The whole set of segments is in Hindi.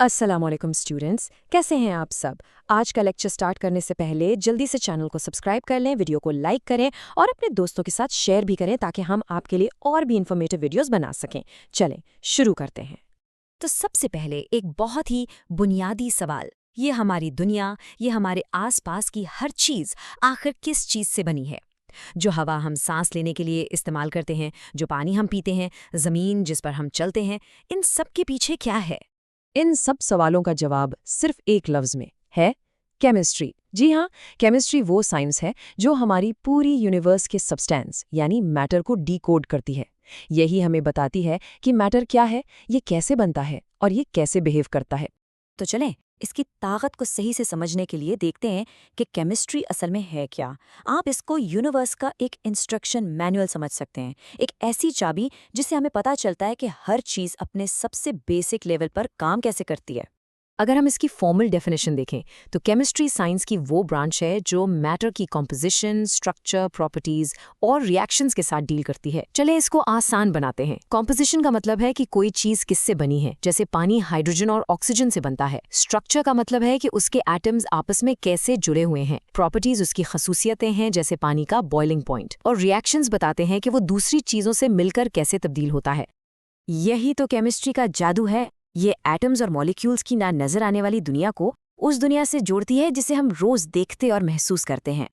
अस्सलामुअलैकुम स्टूडेंट्स, कैसे हैं आप सब। आज का लेक्चर स्टार्ट करने से पहले जल्दी से चैनल को सब्सक्राइब कर लें, वीडियो को लाइक करें और अपने दोस्तों के साथ शेयर भी करें ताकि हम आपके लिए और भी इन्फॉर्मेटिव वीडियोस बना सकें। चलें शुरू करते हैं। तो सबसे पहले एक बहुत ही बुनियादी सवाल, ये हमारी दुनिया, ये हमारे आसपास की हर चीज़ आखिर किस चीज़ से बनी है? जो हवा हम सांस लेने के लिए इस्तेमाल करते हैं, जो पानी हम पीते हैं, ज़मीन जिस पर हम चलते हैं, इन सब के पीछे क्या है? इन सब सवालों का जवाब सिर्फ एक लफ्ज़ में है, केमिस्ट्री। जी हाँ, केमिस्ट्री वो साइंस है जो हमारी पूरी यूनिवर्स के सब्सटेंस यानी मैटर को डिकोड करती है। यही हमें बताती है कि मैटर क्या है, ये कैसे बनता है और ये कैसे बिहेव करता है। तो चलें इसकी ताकत को सही से समझने के लिए देखते हैं कि केमिस्ट्री असल में है क्या। आप इसको यूनिवर्स का एक इंस्ट्रक्शन मैनुअल समझ सकते हैं, एक ऐसी चाबी जिससे हमें पता चलता है कि हर चीज़ अपने सबसे बेसिक लेवल पर काम कैसे करती है। अगर हम इसकी फॉर्मल डेफिनेशन देखें तो केमिस्ट्री साइंस की वो ब्रांच है जो मैटर की कॉम्पोजिशन, स्ट्रक्चर, प्रॉपर्टीज और रिएक्शंस के साथ डील करती है। चले इसको आसान बनाते हैं। कॉम्पोजिशन का मतलब है कि कोई चीज किससे बनी है, जैसे पानी हाइड्रोजन और ऑक्सीजन से बनता है। स्ट्रक्चर का मतलब है कि उसके एटम्स आपस में कैसे जुड़े हुए हैं। प्रॉपर्टीज उसकी खसूसियतें हैं, जैसे पानी का बॉइलिंग पॉइंट। और रिएक्शंस बताते हैं कि वो दूसरी चीजों से मिलकर कैसे तब्दील होता है। यही तो केमिस्ट्री का जादू है। ये एटम्स और मॉलिक्यूल्स की ना नजर आने वाली दुनिया को उस दुनिया से जोड़ती है जिसे हम रोज देखते और महसूस करते हैं।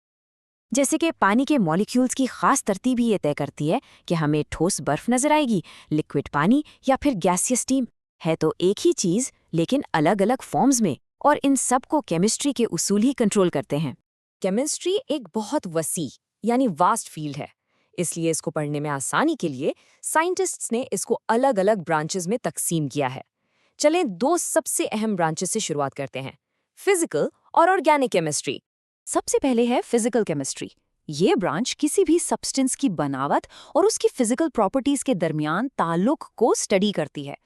जैसे कि पानी के मॉलिक्यूल्स की खास तरतीब ही ये तय करती है कि हमें ठोस बर्फ नजर आएगी, लिक्विड पानी या फिर गैसियस स्टीम। है तो एक ही चीज लेकिन अलग अलग फॉर्म्स में, और इन सब को केमिस्ट्री के उसूल ही कंट्रोल करते हैं। केमिस्ट्री एक बहुत वसी यानी वास्ट फील्ड है, इसलिए इसको पढ़ने में आसानी के लिए साइंटिस्ट्स ने इसको अलग अलग ब्रांचेस में तकसीम किया है। चलें दो सबसे अहम ब्रांचेस से शुरुआत करते हैं, फिजिकल और ऑर्गेनिक केमिस्ट्री। सबसे पहले है फिजिकल केमिस्ट्री। ये ब्रांच किसी भी सब्सटेंस की बनावट और उसकी फिजिकल प्रॉपर्टीज के दरमियान ताल्लुक को स्टडी करती है।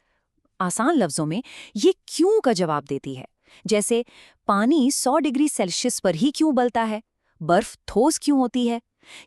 आसान लफ्जों में ये क्यों का जवाब देती है, जैसे पानी 100 डिग्री सेल्सियस पर ही क्यों उबलता है, बर्फ ठोस क्यों होती है।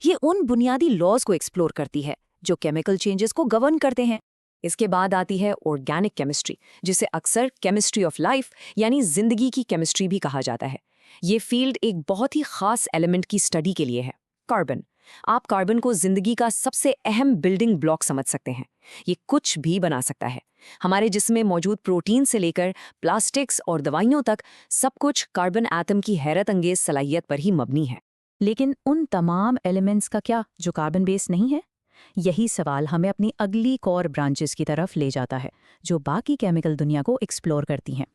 ये उन बुनियादी लॉज को एक्सप्लोर करती है जो केमिकल चेंजेस को गवर्न करते हैं। इसके बाद आती है ऑर्गेनिक केमिस्ट्री, जिसे अक्सर केमिस्ट्री ऑफ लाइफ यानी जिंदगी की केमिस्ट्री भी कहा जाता है। ये फील्ड एक बहुत ही खास एलिमेंट की स्टडी के लिए है, कार्बन। आप कार्बन को जिंदगी का सबसे अहम बिल्डिंग ब्लॉक समझ सकते हैं। ये कुछ भी बना सकता है। हमारे जिस्म में मौजूद प्रोटीन से लेकर प्लास्टिक्स और दवाइयों तक सब कुछ कार्बन एटम की हैरत अंगेज सलाहियत पर ही मबनी है। लेकिन उन तमाम एलिमेंट्स का क्या जो कार्बन बेस्ड नहीं है? यही सवाल हमें अपनी अगली कोर ब्रांचेस की तरफ ले जाता है, जो बाकी केमिकल दुनिया को एक्सप्लोर करती हैं।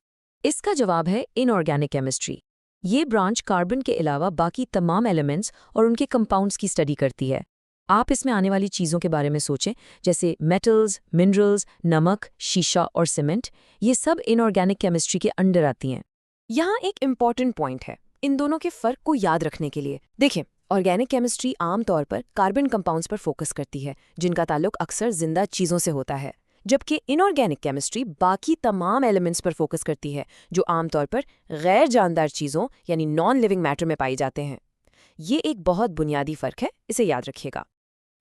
इसका जवाब है इनऑर्गेनिक केमिस्ट्री। ये ब्रांच कार्बन के अलावा बाकी तमाम एलिमेंट्स और उनके कंपाउंड्स की स्टडी करती है। आप इसमें आने वाली चीज़ों के बारे में सोचें, जैसे मेटल्स, मिनरल्स, नमक, शीशा और सीमेंट। ये सब इनऑर्गेनिक केमिस्ट्री के अंडर आती हैं। यहाँ एक इम्पॉर्टेंट पॉइंट है इन दोनों के फ़र्क को याद रखने के लिए। देखें, ऑर्गेनिक केमिस्ट्री आमतौर पर कार्बन कंपाउंड्स पर फोकस करती है, जिनका ताल्लुक अक्सर जिंदा चीज़ों से होता है, जबकि इनऑर्गेनिक केमिस्ट्री बाकी तमाम एलिमेंट्स पर फोकस करती है जो आमतौर पर गैर जानदार चीज़ों यानी नॉन लिविंग मैटर में पाई जाते हैं। ये एक बहुत बुनियादी फ़र्क है, इसे याद रखिएगा।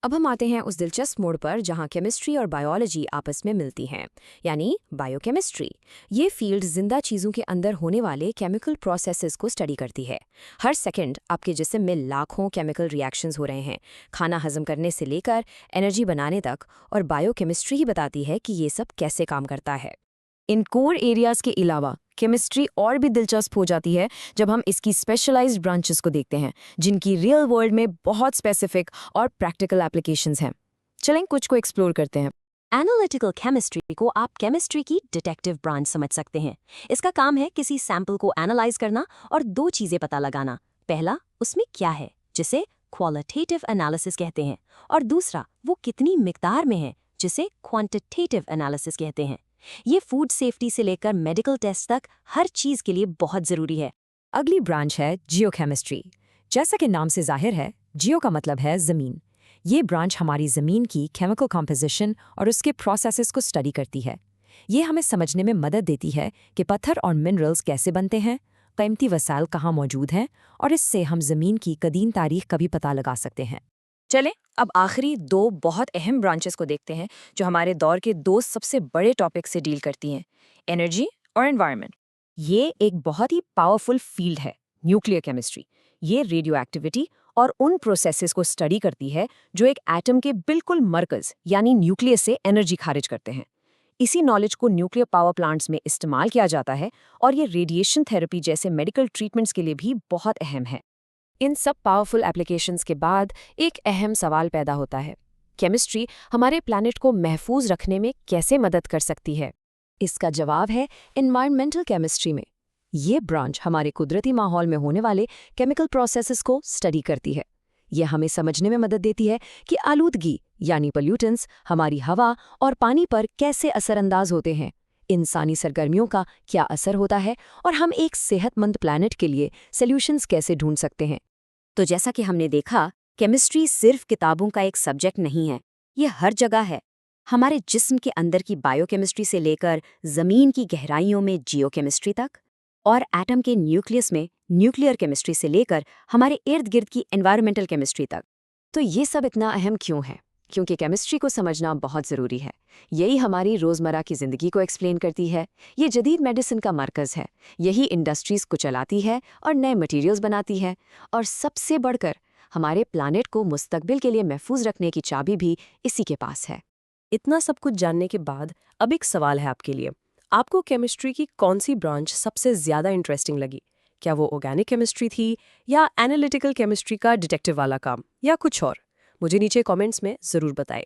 अब हम आते हैं उस दिलचस्प मोड़ पर जहाँ केमिस्ट्री और बायोलॉजी आपस में मिलती हैं, यानी बायोकेमिस्ट्री। ये फील्ड जिंदा चीज़ों के अंदर होने वाले केमिकल प्रोसेसेस को स्टडी करती है। हर सेकंड आपके जिस्म में लाखों केमिकल रिएक्शंस हो रहे हैं, खाना हजम करने से लेकर एनर्जी बनाने तक, और बायोकेमिस्ट्री ही बताती है कि ये सब कैसे काम करता है। इन कोर एरियाज के अलावा केमिस्ट्री और भी दिलचस्प हो जाती है जब हम इसकी स्पेशलाइज्ड ब्रांचेस को देखते हैं, जिनकी रियल वर्ल्ड में बहुत स्पेसिफिक और प्रैक्टिकल एप्लीकेशंस हैं। चलें कुछ को एक्सप्लोर करते हैं। एनालिटिकल केमिस्ट्री को आप केमिस्ट्री की डिटेक्टिव ब्रांच समझ सकते हैं। इसका काम है किसी सैंपल को एनालाइज करना और दो चीज़ें पता लगाना। पहला, उसमें क्या है, जिसे क्वालिटेटिव एनालिसिस कहते हैं, और दूसरा, वो कितनी मिकदार में है, जिसे क्वांटिटेटिव एनालिसिस कहते हैं। ये फूड सेफ्टी से लेकर मेडिकल टेस्ट तक हर चीज़ के लिए बहुत ज़रूरी है। अगली ब्रांच है जियोकेमिस्ट्री। जैसा कि नाम से जाहिर है, जियो का मतलब है ज़मीन। ये ब्रांच हमारी ज़मीन की केमिकल कॉम्पोजिशन और उसके प्रोसेसेस को स्टडी करती है। ये हमें समझने में मदद देती है कि पत्थर और मिनरल्स कैसे बनते हैं, कीमती वसाइल कहाँ मौजूद हैं, और इससे हम ज़मीन की कदीम तारीख का भी पता लगा सकते हैं। चलें अब आखिरी दो बहुत अहम ब्रांचेस को देखते हैं जो हमारे दौर के दो सबसे बड़े टॉपिक से डील करती हैं, एनर्जी और एनवायरनमेंट। ये एक बहुत ही पावरफुल फील्ड है, न्यूक्लियर केमिस्ट्री। ये रेडियो एक्टिविटी और उन प्रोसेसेस को स्टडी करती है जो एक एटम के बिल्कुल मरकज यानी न्यूक्लियस से एनर्जी खारिज करते हैं। इसी नॉलेज को न्यूक्लियर पावर प्लांट्स में इस्तेमाल किया जाता है और ये रेडिएशन थेरेपी जैसे मेडिकल ट्रीटमेंट्स के लिए भी बहुत अहम है। इन सब पावरफुल एप्लीकेशंस के बाद एक अहम सवाल पैदा होता है, केमिस्ट्री हमारे प्लैनेट को महफूज रखने में कैसे मदद कर सकती है? इसका जवाब है एनवायरमेंटल केमिस्ट्री में। ये ब्रांच हमारे कुदरती माहौल में होने वाले केमिकल प्रोसेसेस को स्टडी करती है। यह हमें समझने में मदद देती है कि आलूदगी यानी पोल्यूटेंट्स हमारी हवा और पानी पर कैसे असरअंदाज होते हैं, इंसानी सरगर्मियों का क्या असर होता है और हम एक सेहतमंद प्लैनेट के लिए सॉल्यूशंस कैसे ढूंढ सकते हैं। तो जैसा कि हमने देखा, केमिस्ट्री सिर्फ किताबों का एक सब्जेक्ट नहीं है, ये हर जगह है। हमारे जिस्म के अंदर की बायोकेमिस्ट्री से लेकर ज़मीन की गहराइयों में जियोकेमिस्ट्री तक, और एटम के न्यूक्लियस में न्यूक्लियर केमिस्ट्री से लेकर हमारे इर्द गिर्द की एनवायरमेंटल केमिस्ट्री तक। तो ये सब इतना अहम क्यों है? क्योंकि केमिस्ट्री को समझना बहुत ज़रूरी है। यही हमारी रोज़मर्रा की ज़िंदगी को एक्सप्लेन करती है। ये जदीद मेडिसिन का मरकज़ है। यही इंडस्ट्रीज़ को चलाती है और नए मटेरियल्स बनाती है। और सबसे बढ़कर हमारे प्लानेट को मुस्तकबिल के लिए महफूज रखने की चाबी भी इसी के पास है। इतना सब कुछ जानने के बाद अब एक सवाल है आपके लिए। आपको केमिस्ट्री की कौन सी ब्रांच सबसे ज़्यादा इंटरेस्टिंग लगी? क्या वो ऑर्गेनिक केमिस्ट्री थी, या एनालिटिकल केमिस्ट्री का डिटेक्टिव वाला काम, या कुछ और? मुझे नीचे कमेंट्स में ज़रूर बताएं।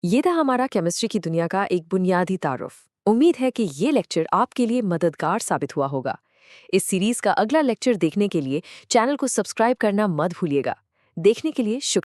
ये था हमारा केमिस्ट्री की दुनिया का एक बुनियादी तारुफ। उम्मीद है कि ये लेक्चर आपके लिए मददगार साबित हुआ होगा। इस सीरीज़ का अगला लेक्चर देखने के लिए चैनल को सब्सक्राइब करना मत भूलिएगा। देखने के लिए शुक्रिया।